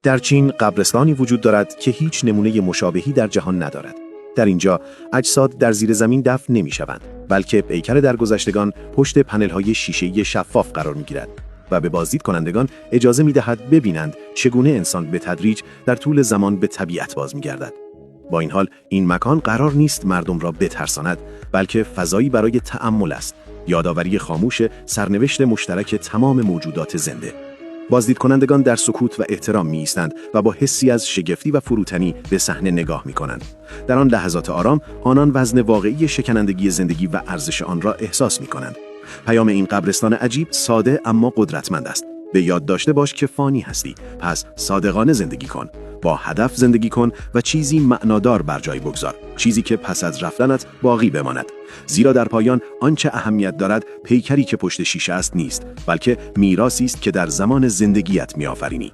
در چین قبرستانی وجود دارد که هیچ نمونه مشابهی در جهان ندارد. در اینجا اجساد در زیر زمین دفن نمی‌شوند، بلکه پیکر درگذشتگان پشت پنل‌های شیشه‌ای شفاف قرار می‌گیرد و به بازدید کنندگان اجازه می‌دهد ببینند چگونه انسان به تدریج در طول زمان به طبیعت باز می‌گردد. با این حال این مکان قرار نیست مردم را بترساند، بلکه فضایی برای تأمل است، یادآوری خاموش سرنوشت مشترک تمام موجودات زنده. بازدید کنندگان در سکوت و احترام می ایستند و با حسی از شگفتی و فروتنی به صحنه نگاه می کنند. در آن لحظات آرام، آنان وزن واقعی شکنندگی زندگی و ارزش آن را احساس می کنند. پیام این قبرستان عجیب ساده اما قدرتمند است. به یاد داشته باش که فانی هستی، پس صادقانه زندگی کن. با هدف زندگی کن و چیزی معنادار بر جای بگذار، چیزی که پس از رفتنت باقی بماند. زیرا در پایان آنچه اهمیت دارد پیکری که پشت شیشه است نیست، بلکه میراثی است که در زمان زندگیت می‌آفرینی.